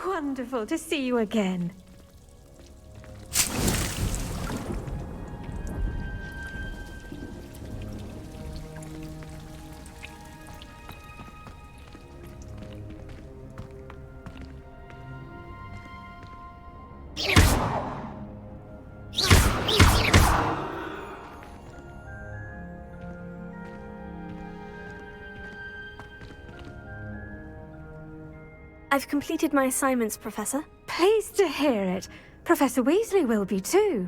Wonderful to see you again. I've completed my assignments, Professor. Pleased to hear it. Professor Weasley will be too.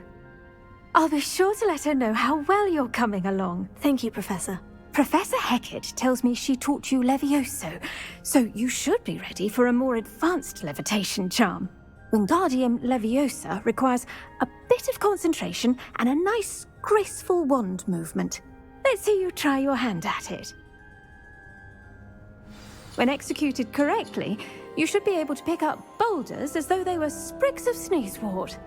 I'll be sure to let her know how well you're coming along. Thank you, Professor. Professor Hecat tells me she taught you Levioso, so you should be ready for a more advanced levitation charm. Wingardium Leviosa requires a bit of concentration and a nice, graceful wand movement. Let's see you try your hand at it. When executed correctly, you should be able to pick up boulders as though they were sprigs of sneezewort.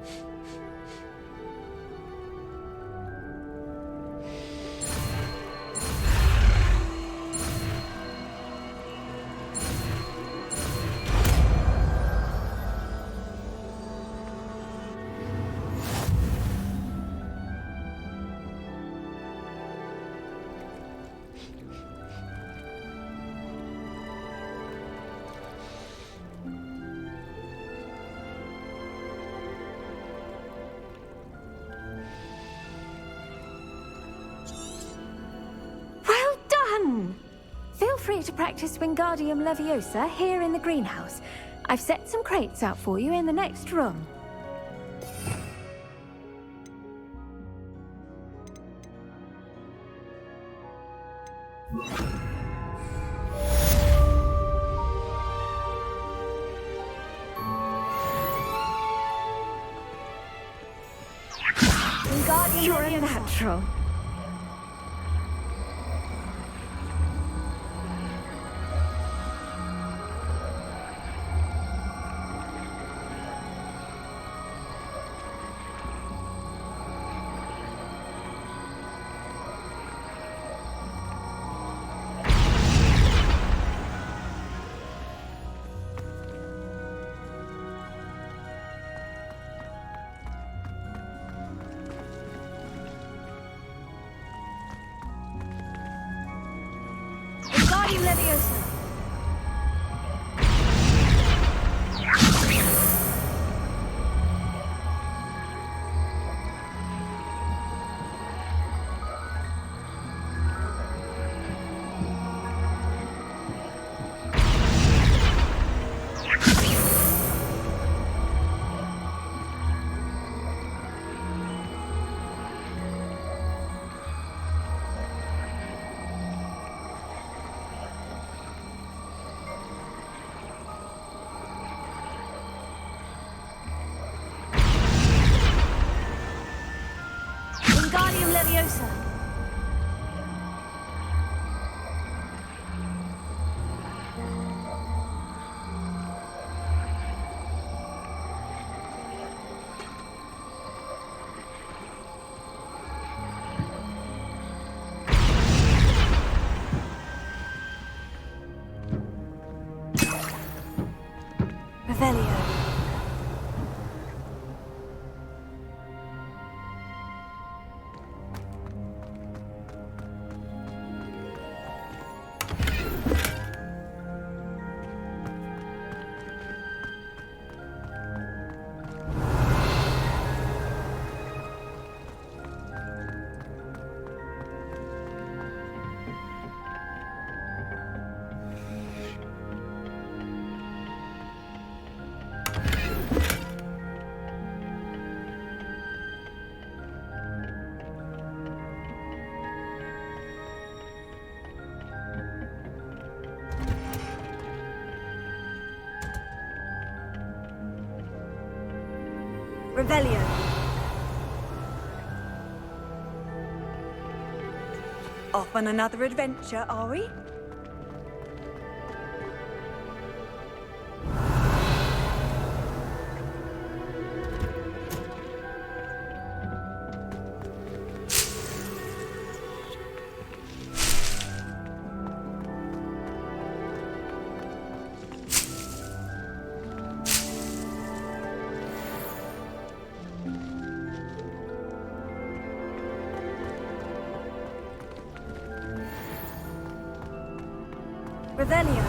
Feel free to practice Wingardium Leviosa here in the greenhouse. I've set some crates out for you in the next room. You're a natural. Wingardium Leviosa. Wingardium Leviosa. Revelio. Revelio. Off on another adventure, are we? Revelio.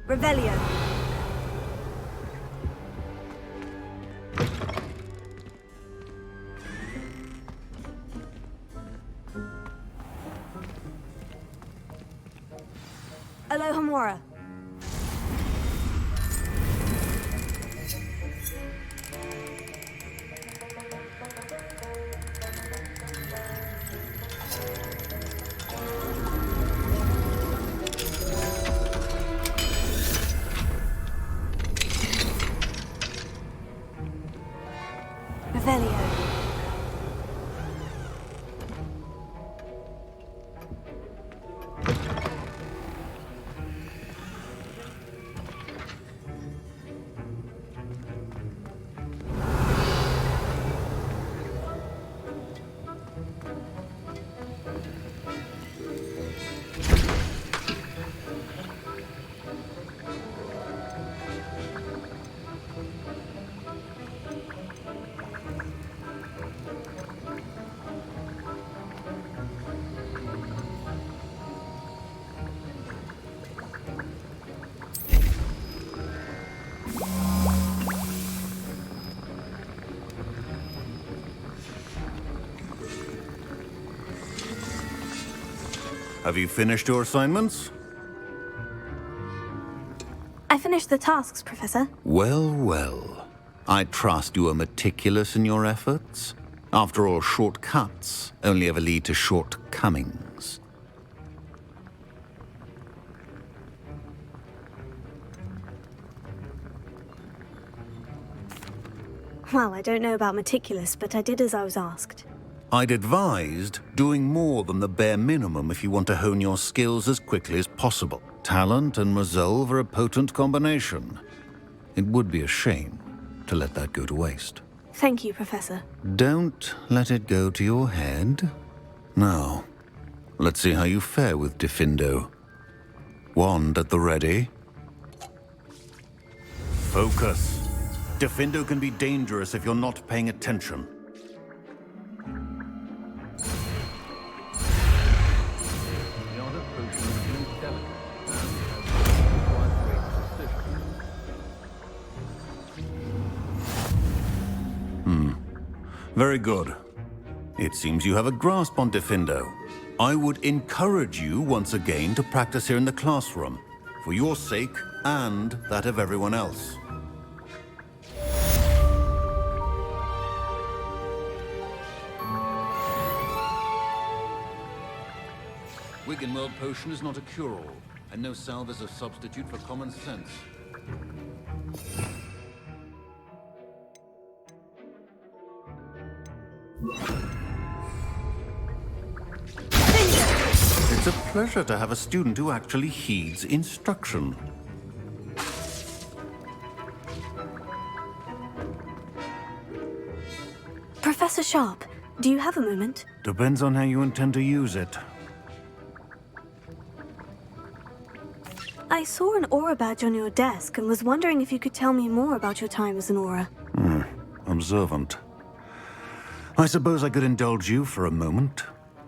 Revelio. Alohomora. Revelio. Have you finished your assignments? I finished the tasks, Professor. Well, well. I trust you are meticulous in your efforts. After all, shortcuts only ever lead to shortcomings. Well, I don't know about meticulous, but I did as I was asked. I'd advised doing more than the bare minimum if you want to hone your skills as quickly as possible. Talent and resolve are a potent combination. It would be a shame to let that go to waste. Thank you, Professor. Don't let it go to your head. Now, let's see how you fare with Diffindo. Wand at the ready. Focus. Diffindo can be dangerous if you're not paying attention. Very good. It seems you have a grasp on Diffindo. I would encourage you once again to practice here in the classroom, for your sake and that of everyone else. Wiggenweld potion is not a cure-all, and no salve is a substitute for common sense. It's a pleasure to have a student who actually heeds instruction. Professor Sharp, do you have a moment? Depends on how you intend to use it. I saw an aura badge on your desk and was wondering if you could tell me more about your time as an aura. Observant. I suppose I could indulge you for a moment.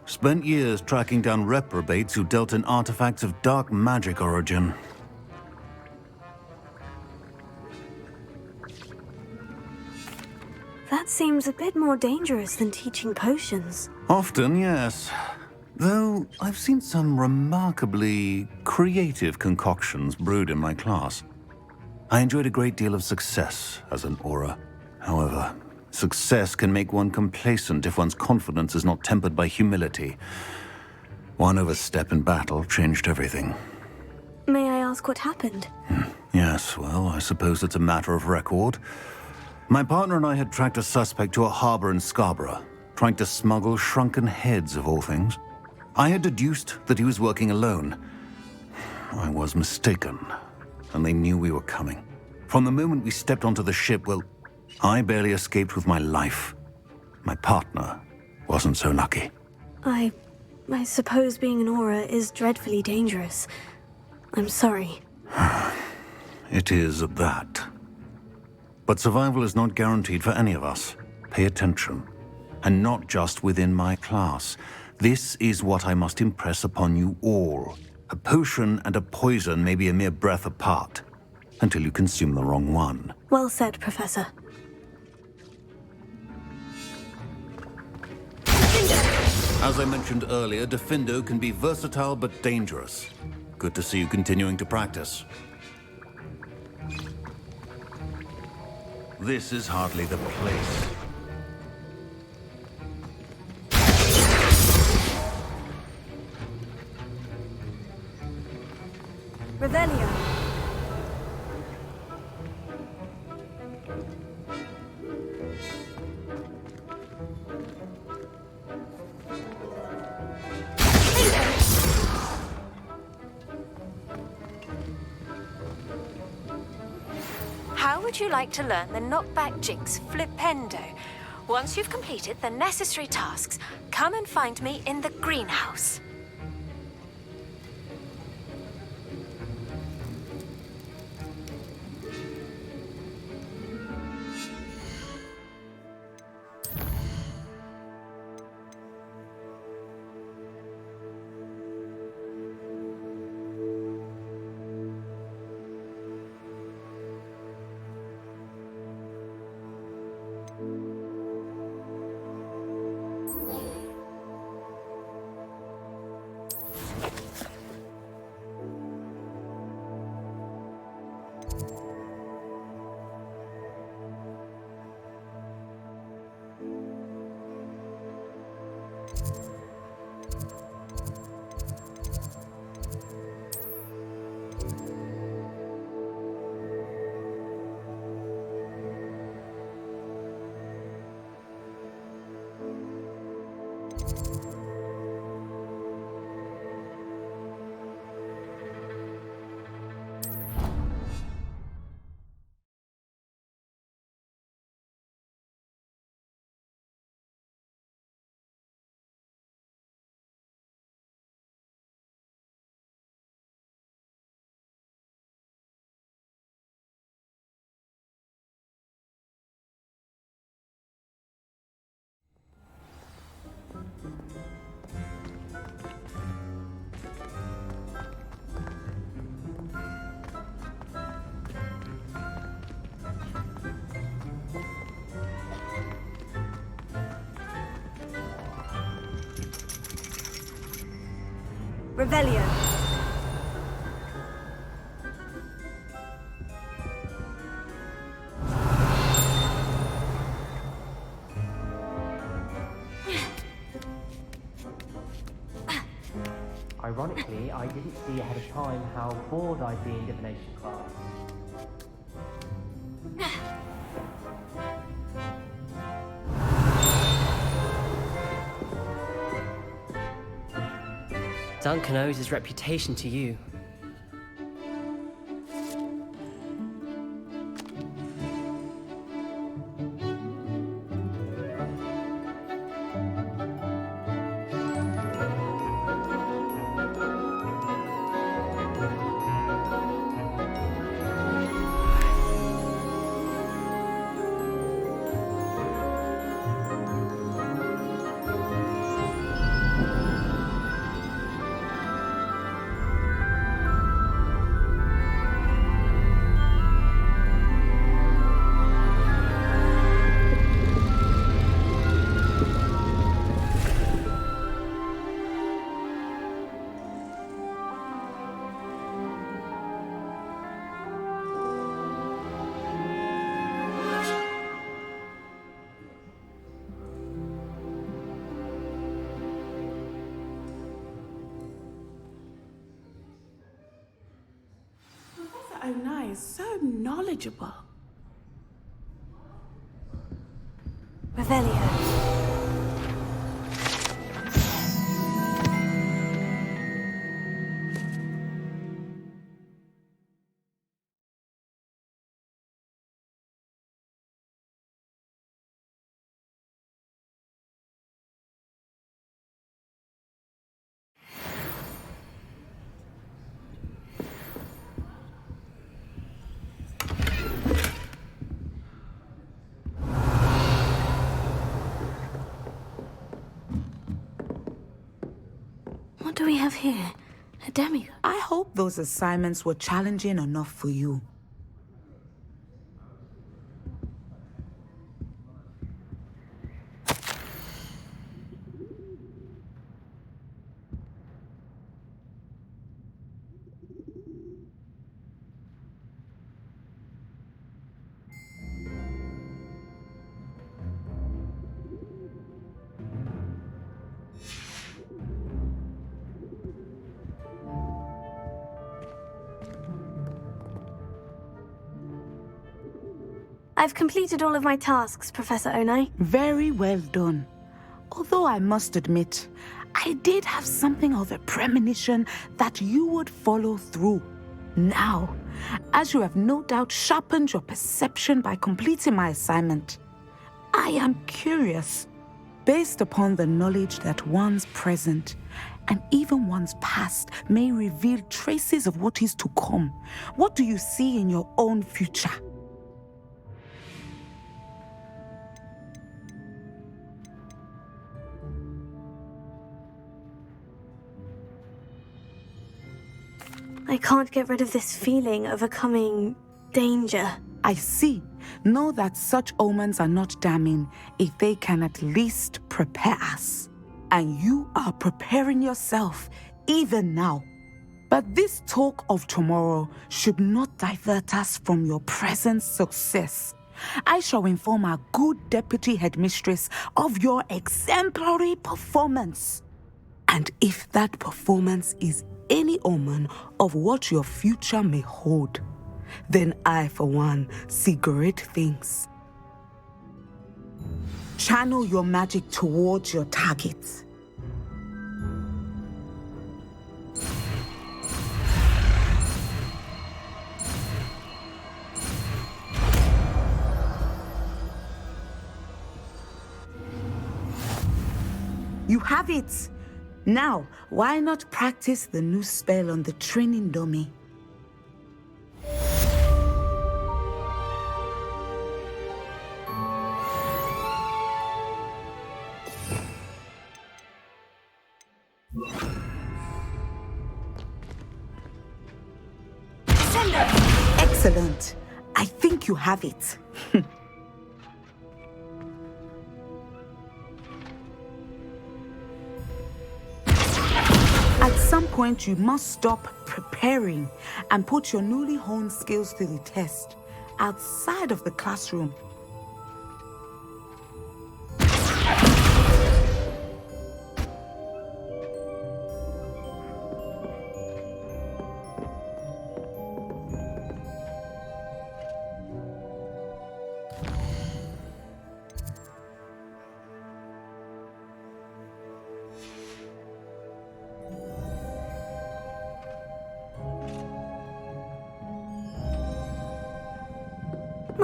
Spent years tracking down reprobates who dealt in artifacts of dark magic origin. That seems a bit more dangerous than teaching potions. Often, yes. Though I've seen some remarkably creative concoctions brewed in my class. I enjoyed a great deal of success as an aura. However, success can make one complacent if one's confidence is not tempered by humility. One overstep in battle changed everything. May I ask what happened? Yes, well, I suppose it's a matter of record. My partner and I had tracked a suspect to a harbor in Scarborough, trying to smuggle shrunken heads of all things. I had deduced that he was working alone. I was mistaken, and they knew we were coming. From the moment we stepped onto the ship, well, I barely escaped with my life. My partner wasn't so lucky. I suppose being an aura is dreadfully dangerous. I'm sorry. It is at that. But survival is not guaranteed for any of us. Pay attention. And not just within my class. This is what I must impress upon you all. A potion and a poison may be a mere breath apart, until you consume the wrong one. Well said, Professor. As I mentioned earlier, Defindo can be versatile but dangerous. Good to see you continuing to practice. This is hardly the place. Revelio. How would you like to learn the knockback jinx Flipendo? Once you've completed the necessary tasks, come and find me in the greenhouse. Revelio. Ironically, I didn't see ahead of time how bored I'd be in divination class. Duncan owes his reputation to you. Oh, nice. So knowledgeable. Revelio. What do we have here? A demigod. I hope those assignments were challenging enough for you. I've completed all of my tasks, Professor Onai. Very well done. Although I must admit, I did have something of a premonition that you would follow through. Now, as you have no doubt sharpened your perception by completing my assignment, I am curious, based upon the knowledge that one's present and even one's past may reveal traces of what is to come. What do you see in your own future? I can't get rid of this feeling of a coming danger. I see. Know that such omens are not damning if they can at least prepare us. And you are preparing yourself even now. But this talk of tomorrow should not divert us from your present success. I shall inform our good deputy headmistress of your exemplary performance. And if that performance is any omen of what your future may hold, then I, for one, see great things. Channel your magic towards your target. You have it! Now, why not practice the new spell on the training dummy? Excellent. I think you have it. At some point, you must stop preparing and put your newly honed skills to the test outside of the classroom.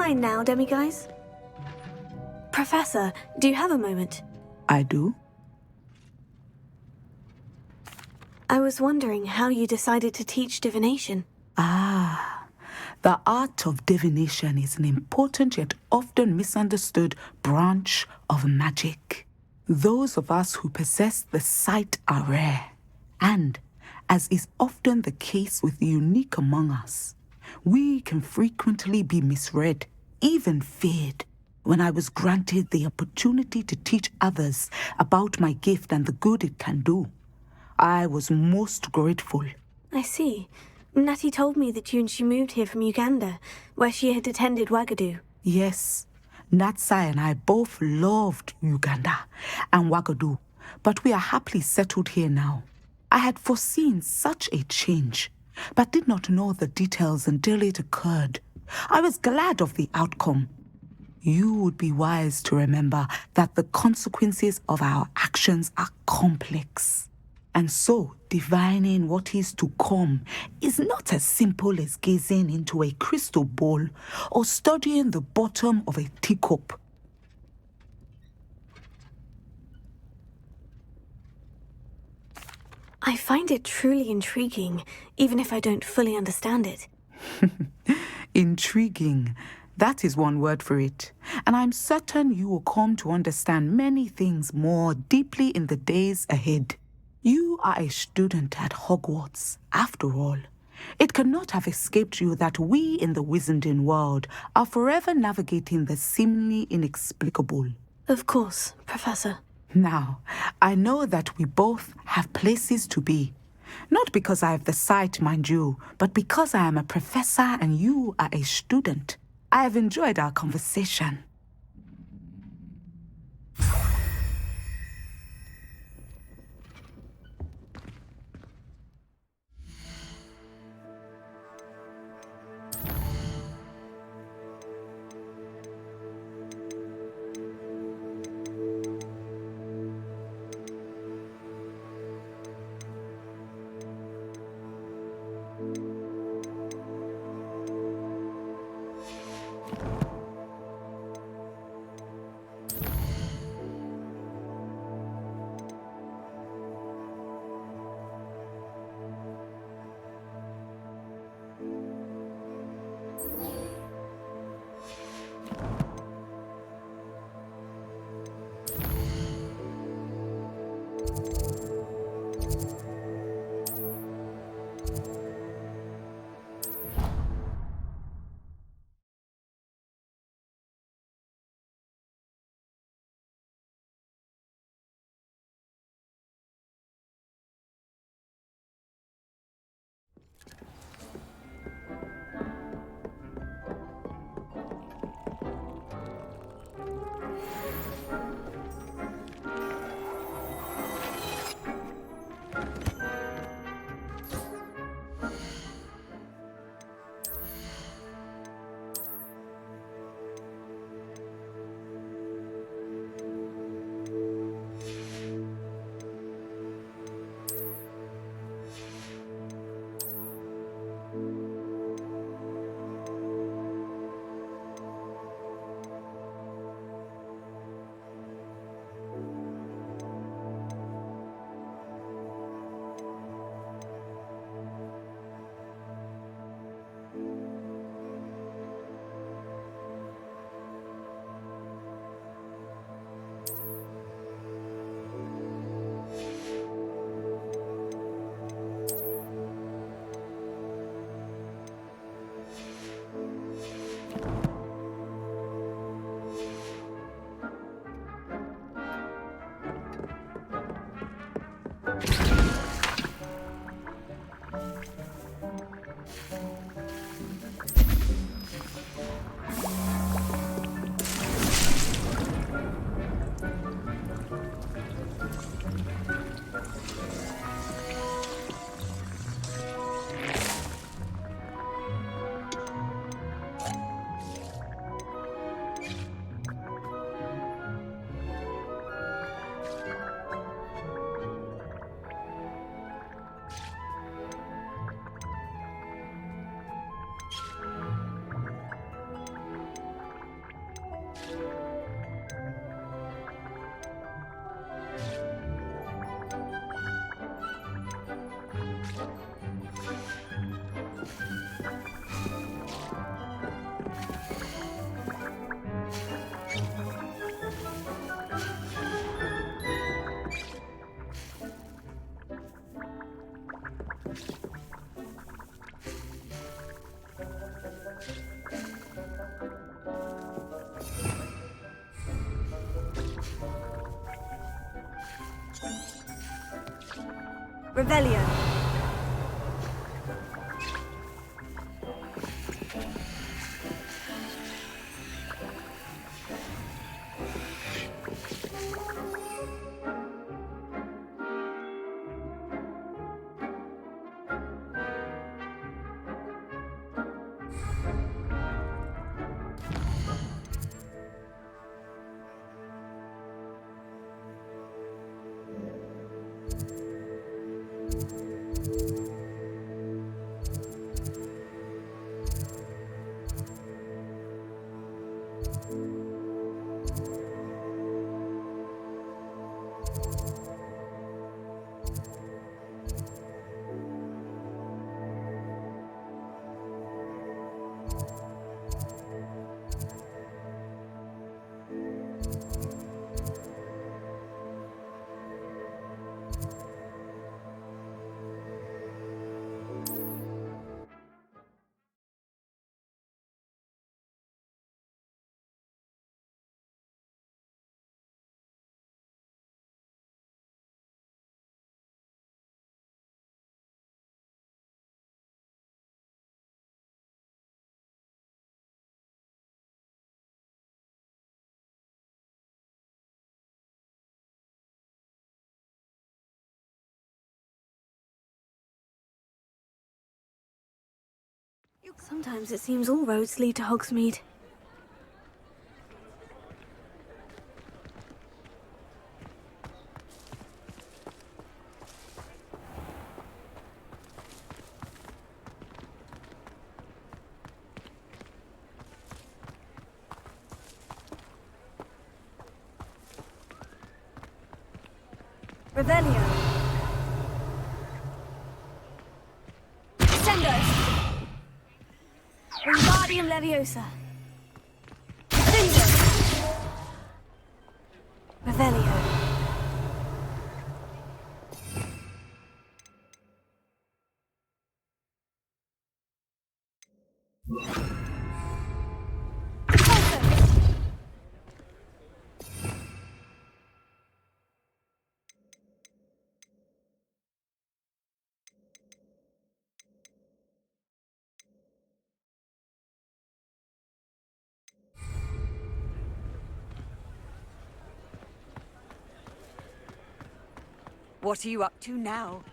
mind now, demiguise? Professor, do you have a moment? I do. I was wondering how you decided to teach divination. The art of divination is an important yet often misunderstood branch of magic. Those of us who possess the sight are rare, and, as is often the case with the unique among us, we can frequently be misread, even feared. When I was granted the opportunity to teach others about my gift and the good it can do, I was most grateful. I see. Natty told me that you and she moved here from Uganda, where she had attended Wagadu. Yes, Natsai and I both loved Uganda and Wagadu, but we are happily settled here now. I had foreseen such a change, but did not know the details until it occurred. I was glad of the outcome. You would be wise to remember that the consequences of our actions are complex. And so, divining what is to come is not as simple as gazing into a crystal ball or studying the bottom of a teacup. I find it truly intriguing, even if I don't fully understand it. Intriguing. That is one word for it. And I'm certain you will come to understand many things more deeply in the days ahead. You are a student at Hogwarts, after all. It cannot have escaped you that we in the wizarding world are forever navigating the seemingly inexplicable. Of course, Professor. Now, I know that we both have places to be. Not because I have the sight, mind you, but because I am a professor and you are a student. I have enjoyed our conversation. Revelio. Sometimes it seems all roads lead to Hogsmeade. Revelio. Sendos. Wingardium Leviosa. Cinder. Revelio. What are you up to now?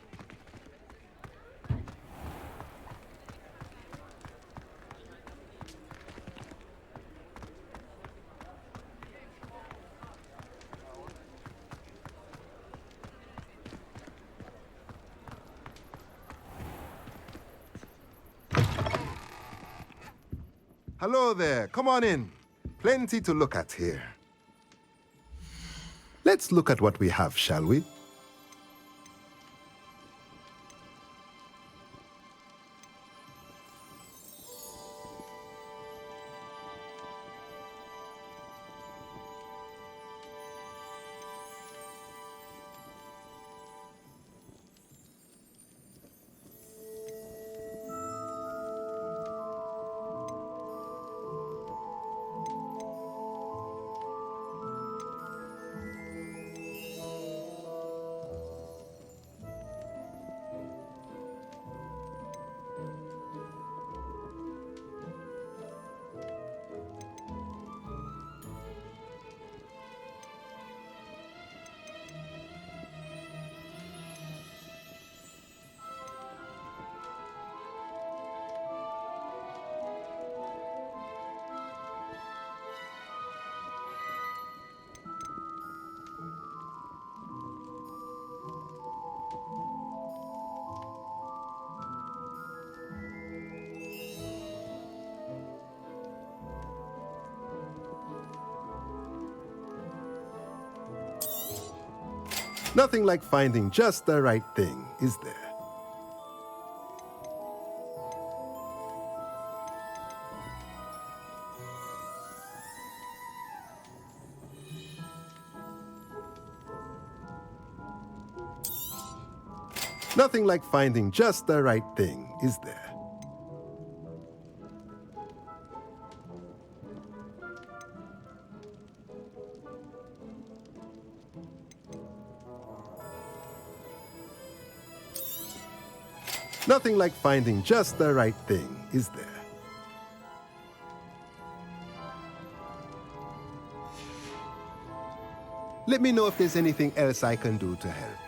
Hello there, come on in. Plenty to look at here. Let's look at what we have, shall we? Nothing like finding just the right thing, is there? Nothing like finding just the right thing, is there? Nothing like finding just the right thing, is there? Let me know if there's anything else I can do to help.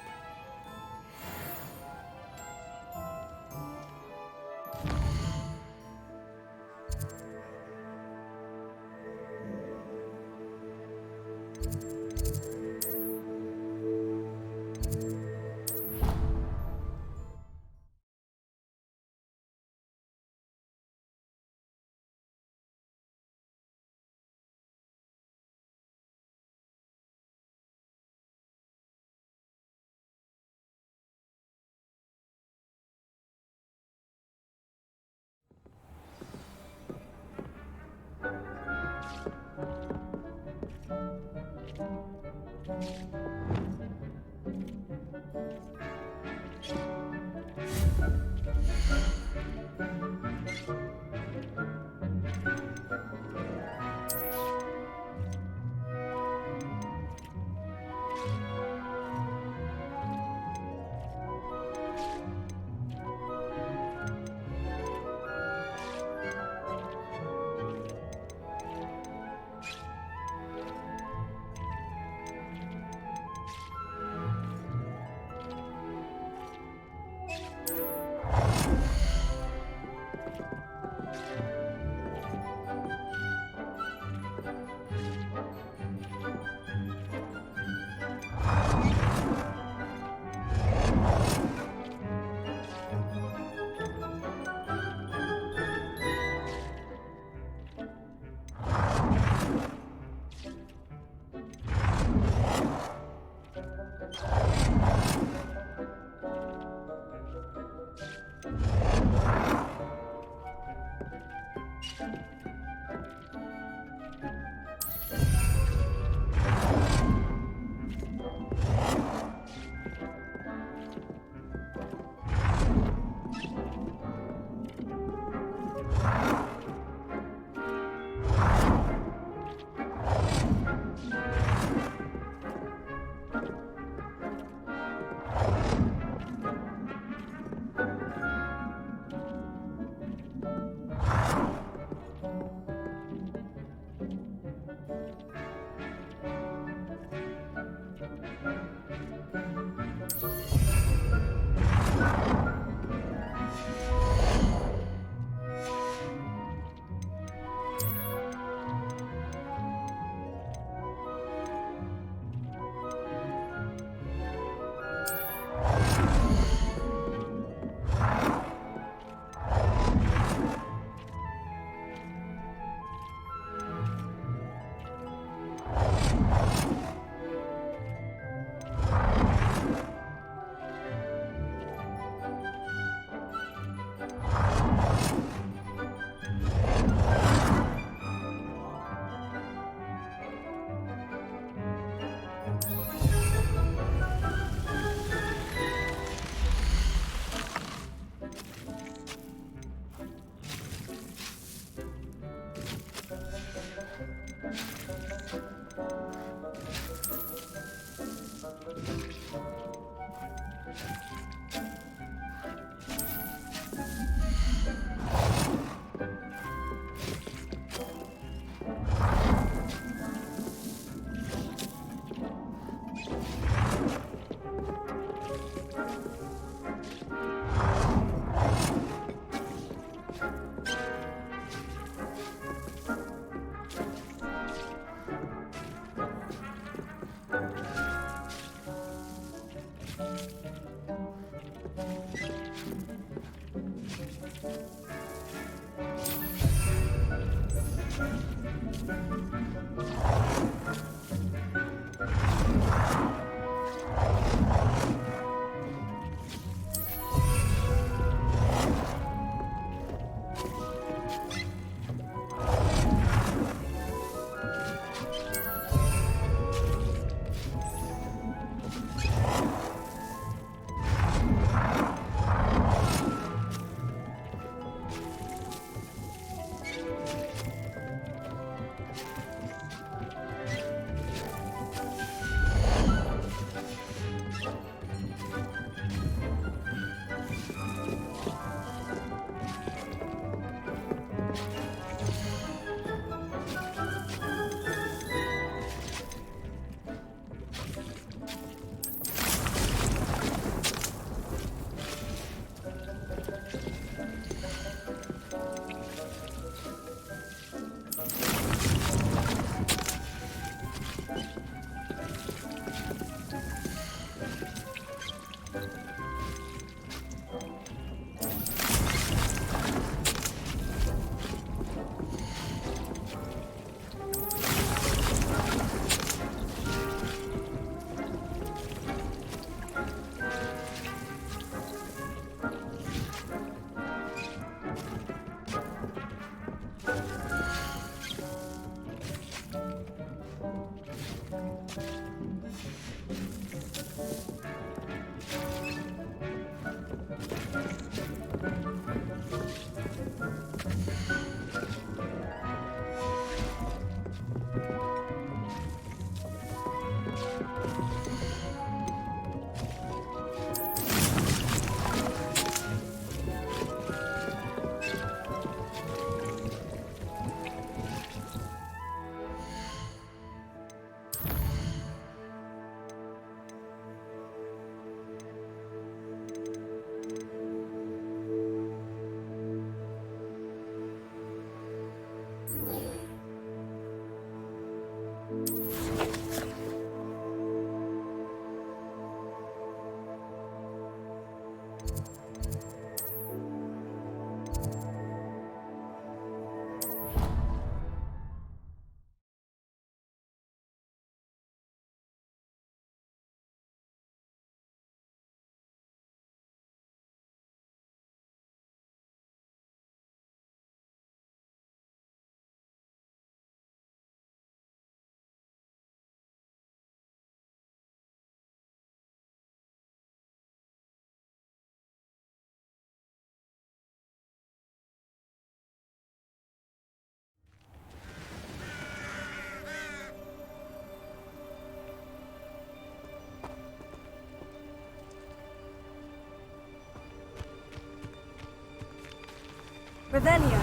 Revelio.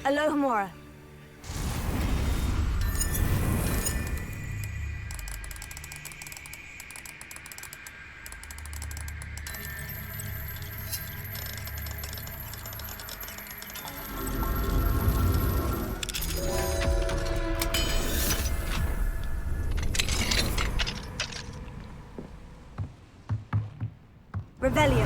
Alohomora. Revelio.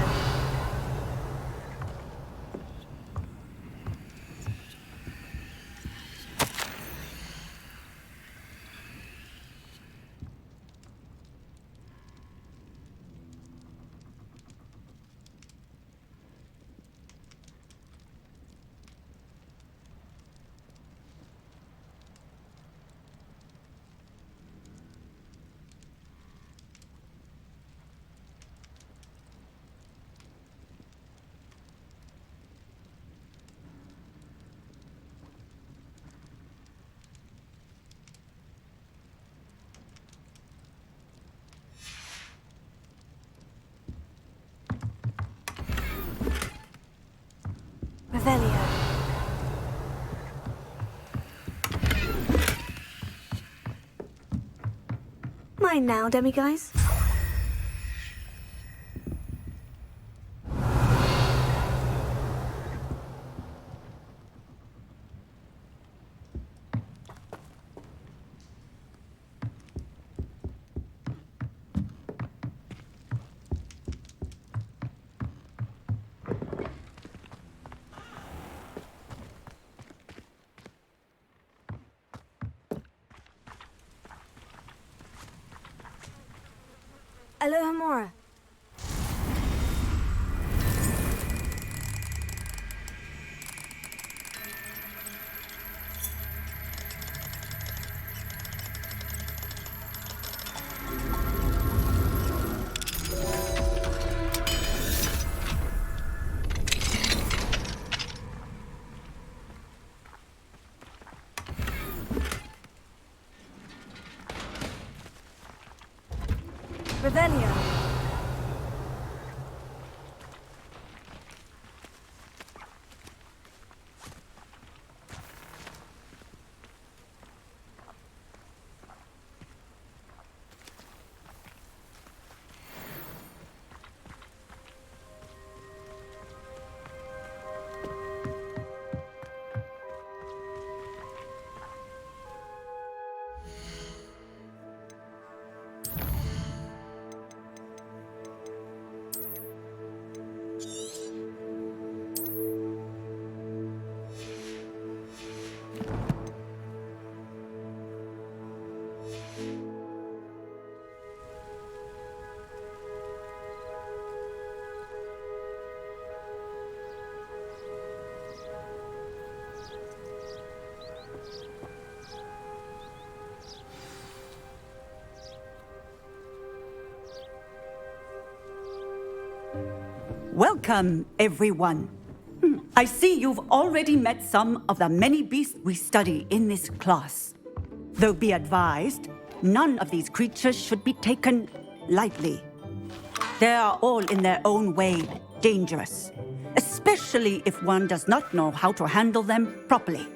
Revelio. Mine now, demiguise. Alohomora. Revelio. Welcome, everyone. I see you've already met some of the many beasts we study in this class. Though be advised, none of these creatures should be taken lightly. They are all in their own way dangerous, especially if one does not know how to handle them properly.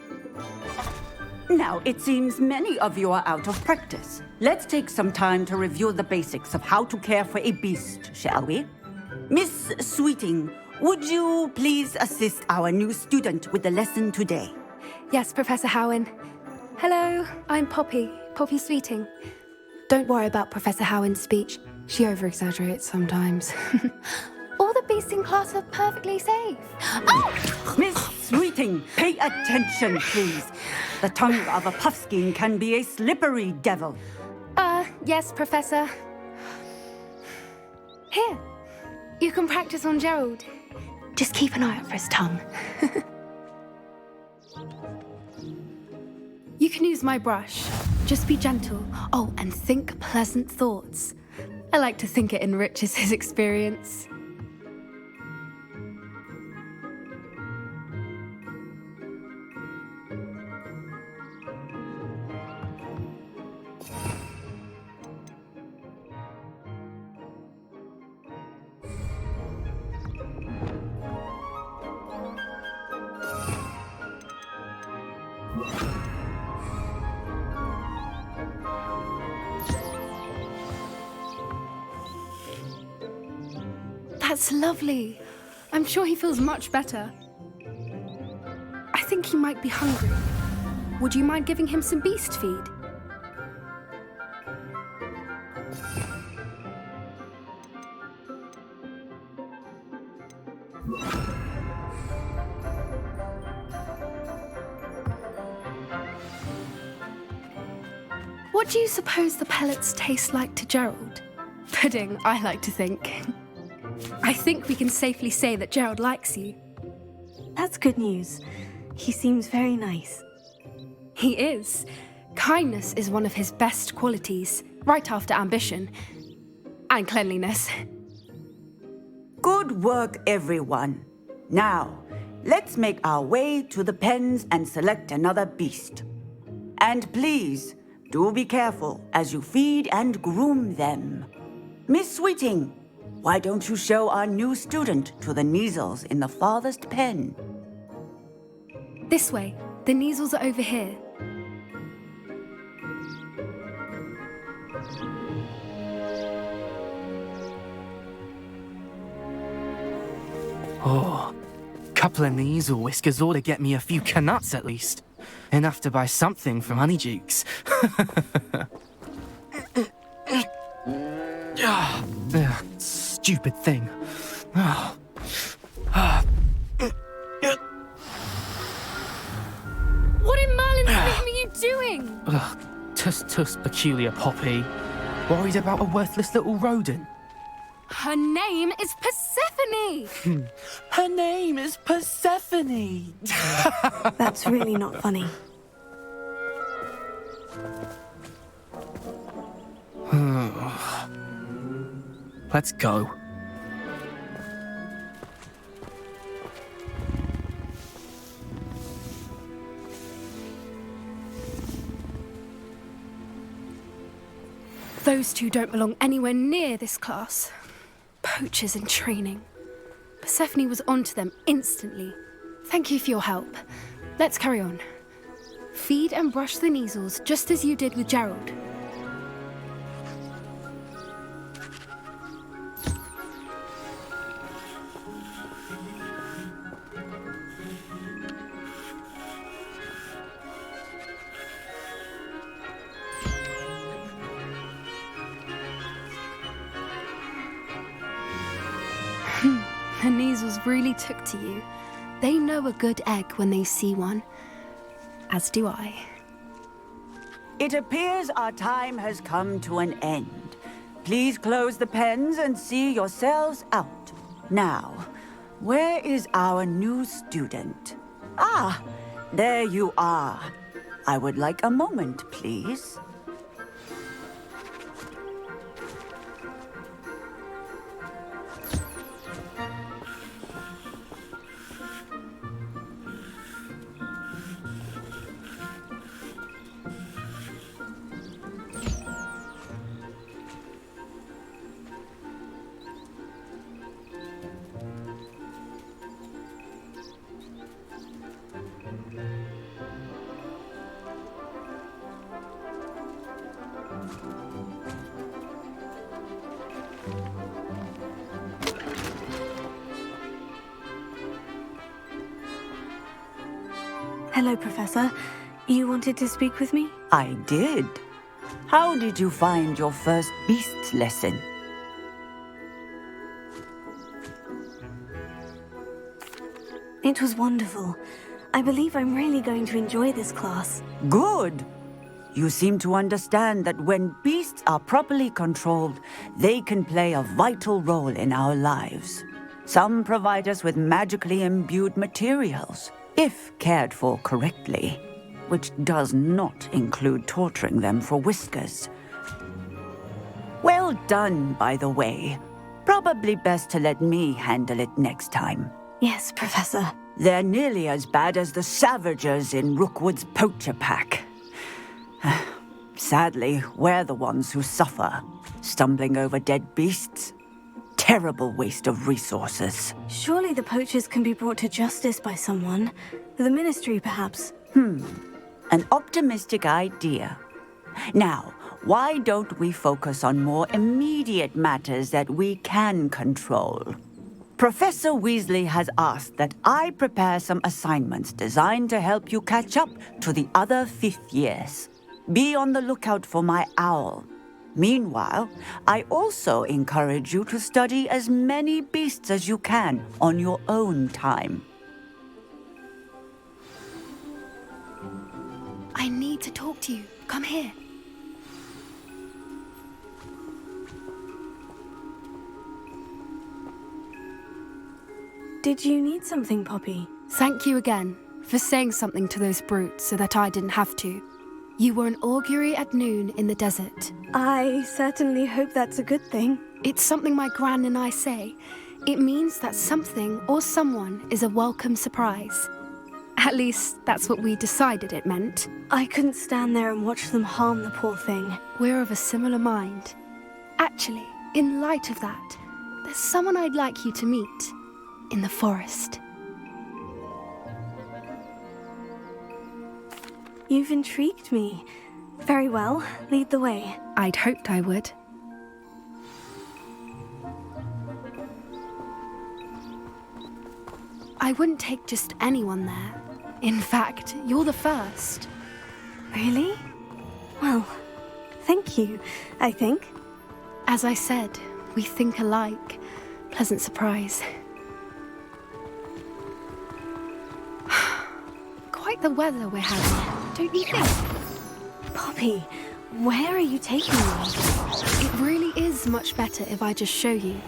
Now, it seems many of you are out of practice. Let's take some time to review the basics of how to care for a beast, shall we? Miss Sweeting, would you please assist our new student with the lesson today? Yes, Professor Howen. Hello, I'm Poppy Sweeting. Don't worry about Professor Howen's speech. She over-exaggerates sometimes. All the beasts in class are perfectly safe. Oh! Miss Sweeting, pay attention, please. The tongue of a puffskein can be a slippery devil. Yes, Professor. Here, you can practice on Gerald. Just keep an eye out for his tongue. You can use my brush. Just be gentle. Oh, and think pleasant thoughts. I like to think it enriches his experience. That's lovely. I'm sure he feels much better. I think he might be hungry. Would you mind giving him some beast feed? What do you suppose the pellets taste like to Gerald? Pudding, I like to think. I think we can safely say that Gerald likes you. That's good news. He seems very nice. He is. Kindness is one of his best qualities, right after ambition. And cleanliness. Good work, everyone. Now, let's make our way to the pens and select another beast. And please, do be careful as you feed and groom them. Miss Sweeting, why don't you show our new student to the Kneazles in the farthest pen? This way. The Kneazles are over here. Oh, couple of Kneazle whiskers ought to get me a few canuts at least. Enough to buy something from Honeydukes. Stupid thing. What in Merlin's name are you doing? Tuss, peculiar Poppy. Worried about a worthless little rodent. Her name is Persephone! Her name is Persephone! That's really not funny. Let's go. Those two don't belong anywhere near this class. Poachers in training. Persephone was onto them instantly. Thank you for your help. Let's carry on. Feed and brush the Kneazles just as you did with Gerald. The Kneazles really took to you. They know a good egg when they see one. As do I. It appears our time has come to an end. Please close the pens and see yourselves out. Now, where is our new student? Ah, there you are. I would like a moment, please. Hello, Professor. You wanted to speak with me? I did. How did you find your first beasts lesson? It was wonderful. I believe I'm really going to enjoy this class. Good. You seem to understand that when beasts are properly controlled, they can play a vital role in our lives. Some provide us with magically imbued materials, if cared for correctly, which does not include torturing them for whiskers. Well done, by the way. Probably best to let me handle it next time. Yes, Professor. They're nearly as bad as the Savagers in Rookwood's poacher pack. Sadly, we're the ones who suffer, stumbling over dead beasts. Terrible waste of resources. Surely the poachers can be brought to justice by someone. The Ministry, perhaps. An optimistic idea. Now, why don't we focus on more immediate matters that we can control? Professor Weasley has asked that I prepare some assignments designed to help you catch up to the other fifth years. Be on the lookout for my owl. Meanwhile, I also encourage you to study as many beasts as you can on your own time. I need to talk to you. Come here. Did you need something, Poppy? Thank you again for saying something to those brutes so that I didn't have to. You were an augury at noon in the desert. I certainly hope that's a good thing. It's something my gran and I say. It means that something or someone is a welcome surprise. At least, that's what we decided it meant. I couldn't stand there and watch them harm the poor thing. We're of a similar mind. Actually, in light of that, there's someone I'd like you to meet. In the forest. You've intrigued me. Very well, lead the way. I'd hoped I would. I wouldn't take just anyone there. In fact, you're the first. Really? Well, thank you, I think. As I said, we think alike. Pleasant surprise. Quite the weather we're having, don't you think? Poppy, where are you taking me? It really is much better if I just show you.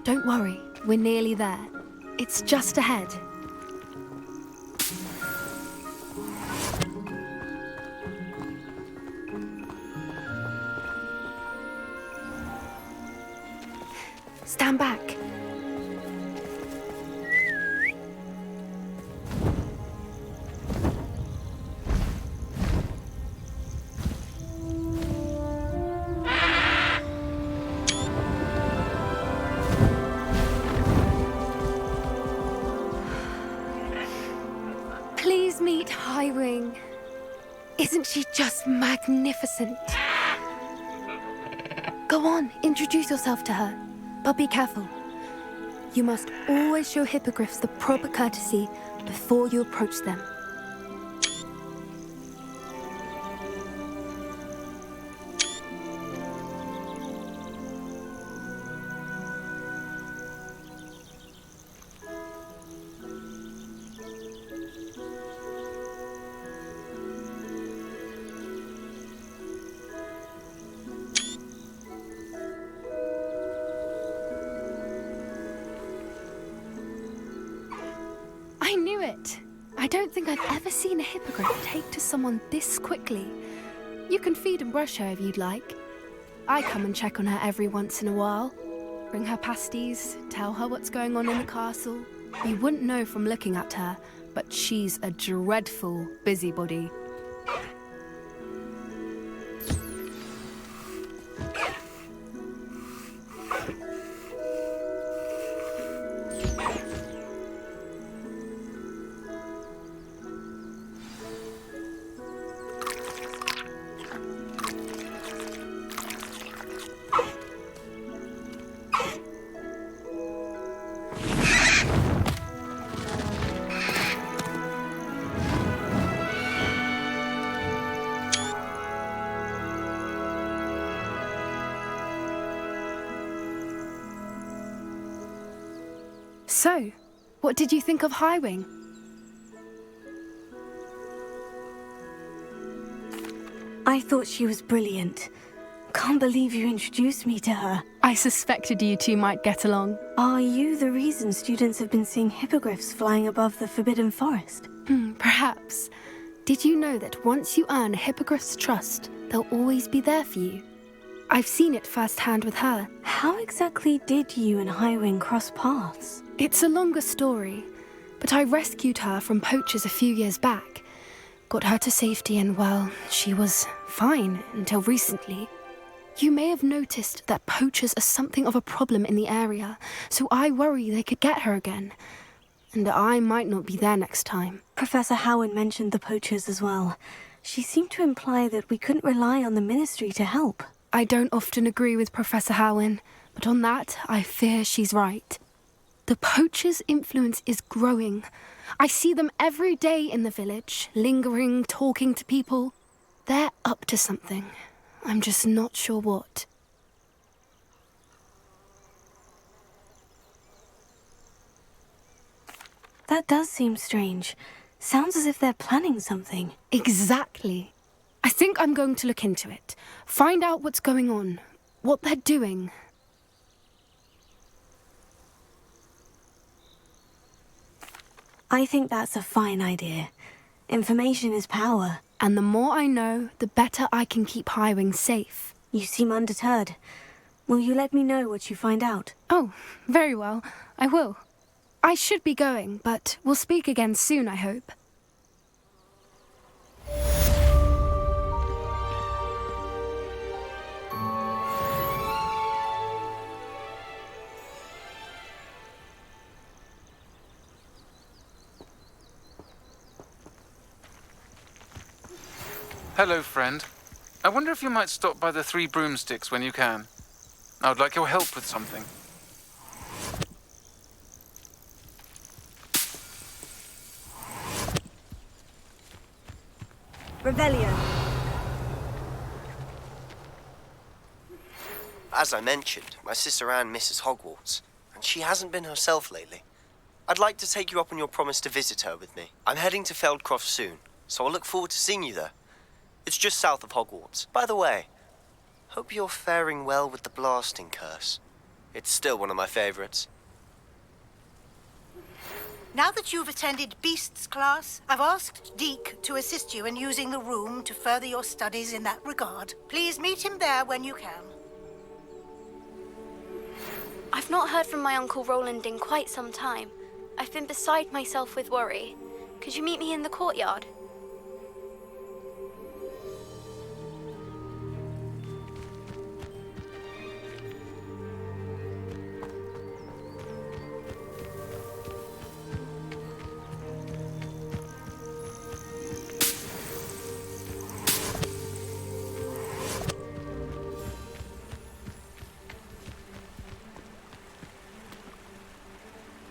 Don't worry, we're nearly there. It's just ahead. Stand back. Please meet Highwing. Isn't she just magnificent? Go on, introduce yourself to her. But be careful. You must always show hippogriffs the proper courtesy before you approach them. I knew it! I don't think I've ever seen a hippogriff take to someone this quickly. You can feed and brush her if you'd like. I come and check on her every once in a while. Bring her pasties, tell her what's going on in the castle. You wouldn't know from looking at her, but she's a dreadful busybody. So, what did you think of Highwing? I thought she was brilliant. Can't believe you introduced me to her. I suspected you two might get along. Are you the reason students have been seeing hippogriffs flying above the Forbidden Forest? Perhaps. Did you know that once you earn a hippogriff's trust, they'll always be there for you? I've seen it firsthand with her. How exactly did you and Highwing cross paths? It's a longer story, but I rescued her from poachers a few years back. Got her to safety and, well, she was fine until recently. You may have noticed that poachers are something of a problem in the area, so I worry they could get her again. And I might not be there next time. Professor Howard mentioned the poachers as well. She seemed to imply that we couldn't rely on the Ministry to help. I don't often agree with Professor Howin, but on that, I fear she's right. The poachers' influence is growing. I see them every day in the village, lingering, talking to people. They're up to something. I'm just not sure what. That does seem strange. Sounds as if they're planning something. Exactly. I think I'm going to look into it. Find out what's going on, what they're doing. I think that's a fine idea. Information is power. And the more I know, the better I can keep Highwing safe. You seem undeterred. Will you let me know what you find out? Oh, very well. I will. I should be going, but we'll speak again soon, I hope. Hello, friend. I wonder if you might stop by the Three Broomsticks when you can. I would like your help with something. Revelio. As I mentioned, my sister Anne misses Hogwarts, and she hasn't been herself lately. I'd like to take you up on your promise to visit her with me. I'm heading to Feldcroft soon, so I'll look forward to seeing you there. It's just south of Hogwarts. By the way, hope you're faring well with the blasting curse. It's still one of my favorites. Now that you've attended Beasts class, I've asked Deke to assist you in using the room to further your studies in that regard. Please meet him there when you can. I've not heard from my Uncle Roland in quite some time. I've been beside myself with worry. Could you meet me in the courtyard?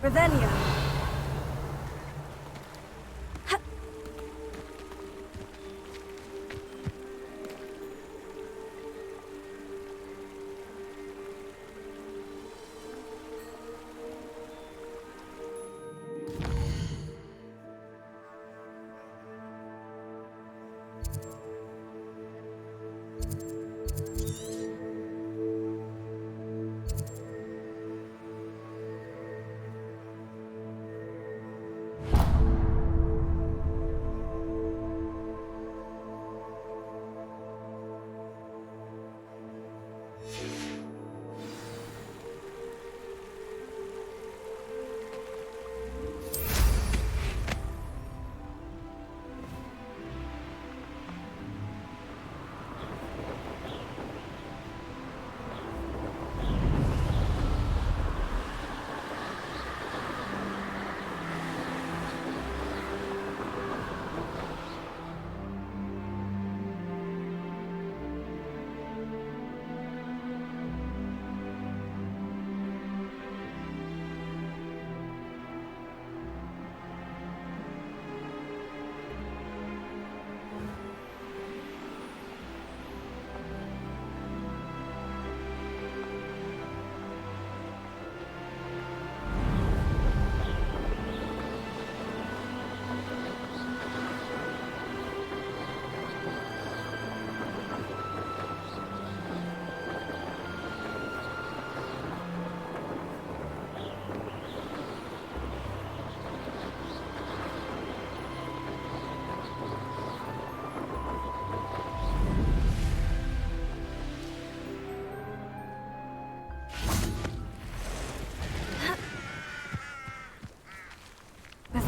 Revelio.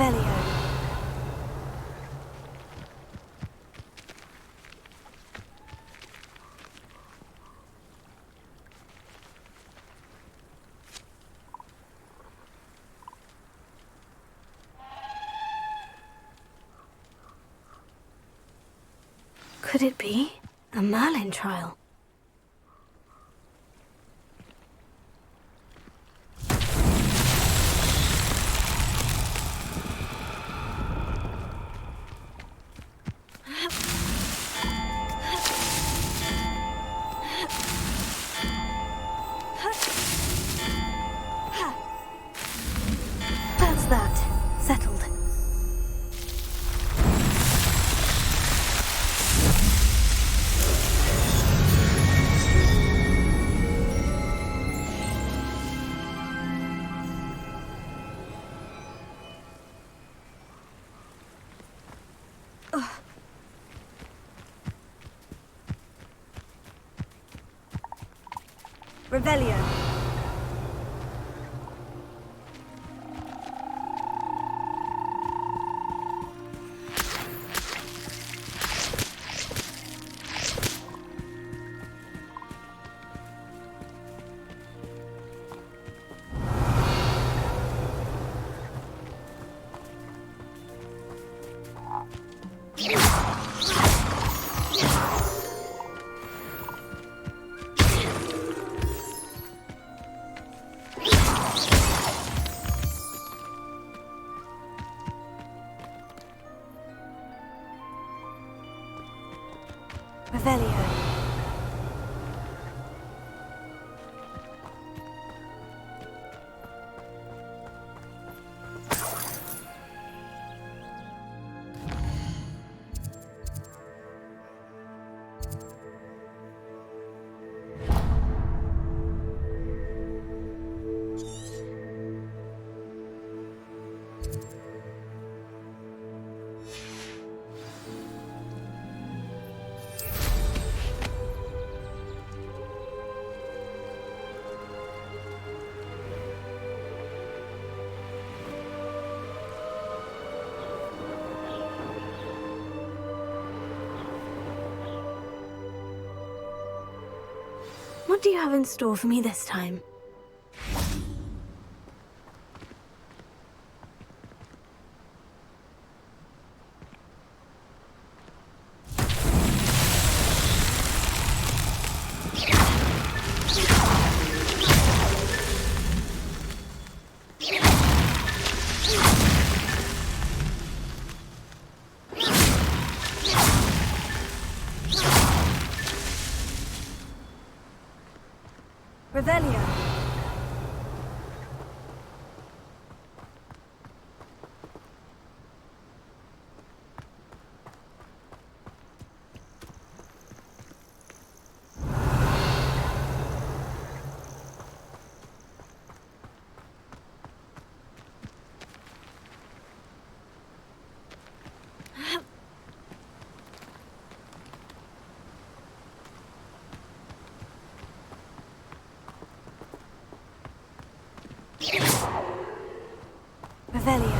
Revelio. Could it be a Merlin trial? That's that. Settled. Revelio. Revelio. What do you have in store for me this time? Revelio. Revelio.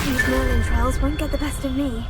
These Merlin trials won't get the best of me.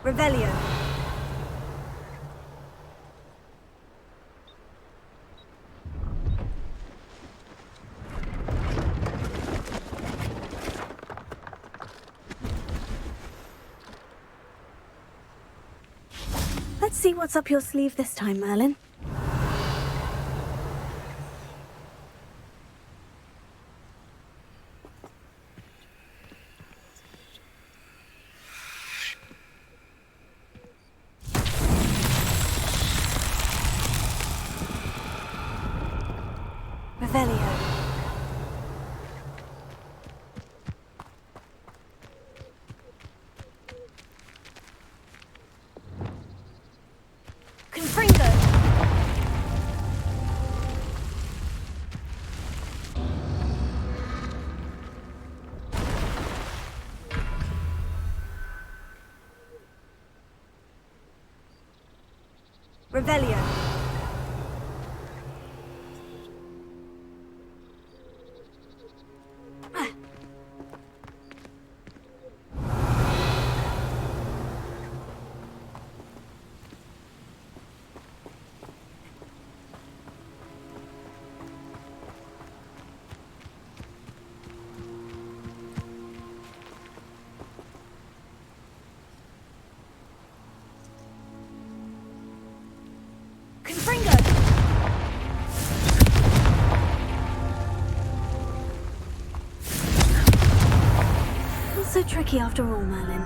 Revelio. Let's see what's up your sleeve this time, Merlin. Revelio. Confringo. Revelio. Confringo. Not so tricky after all, Merlin.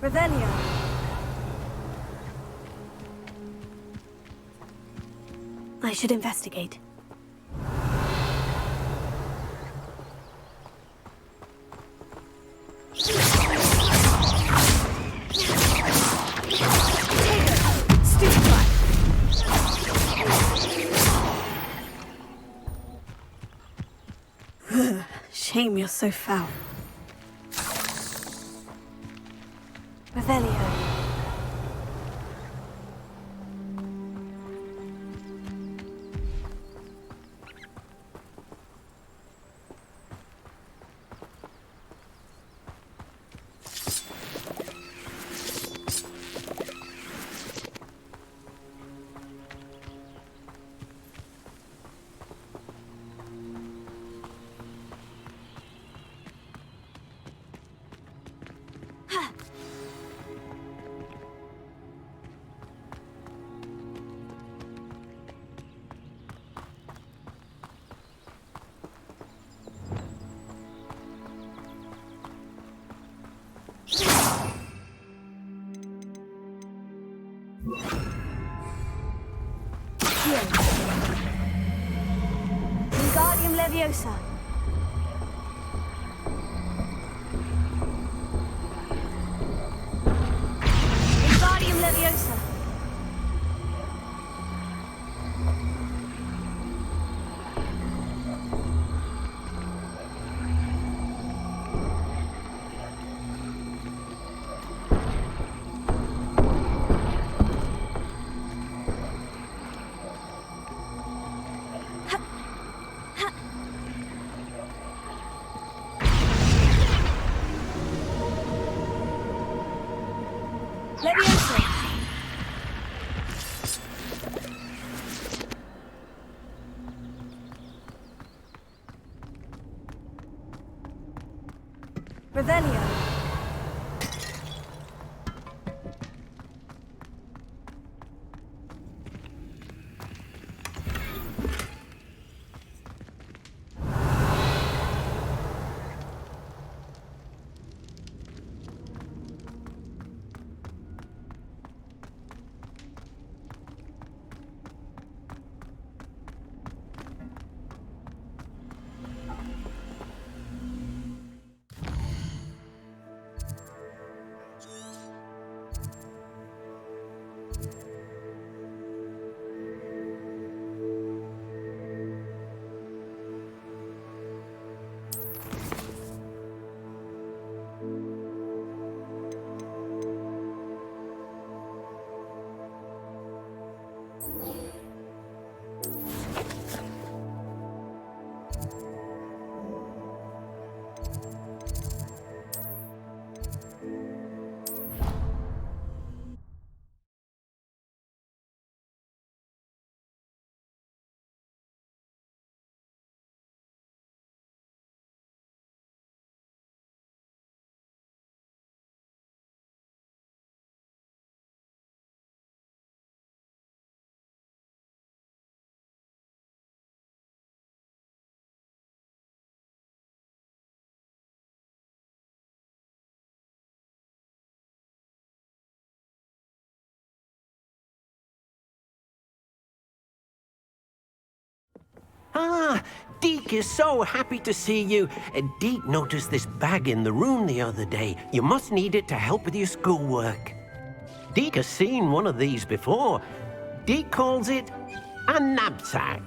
Revelio. I should investigate. Shame you're so foul. Revelio. Wingardium Leviosa. Wingardium Leviosa. Leviosa. Revelio. Ah, Deke is so happy to see you. Deke noticed this bag in the room the other day. You must need it to help with your schoolwork. Deke has seen one of these before. Deke calls it a knapsack.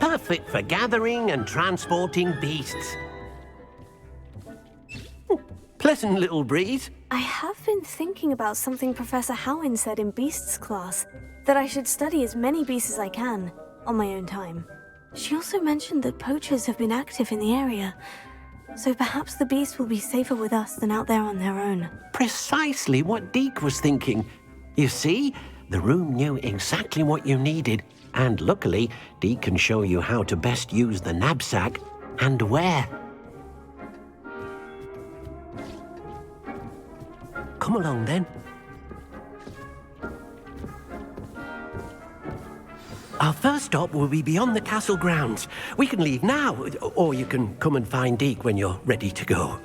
Perfect for gathering and transporting beasts. Pleasant little breeze. I have been thinking about something Professor Howin said in Beasts class, that I should study as many beasts as I can, on my own time. She also mentioned that poachers have been active in the area, so perhaps the beasts will be safer with us than out there on their own. Precisely what Deke was thinking. You see, the room knew exactly what you needed, and luckily, Deke can show you how to best use the knapsack and where. Come along, then. Our first stop will be beyond the castle grounds. We can leave now, or you can come and find Deke when you're ready to go.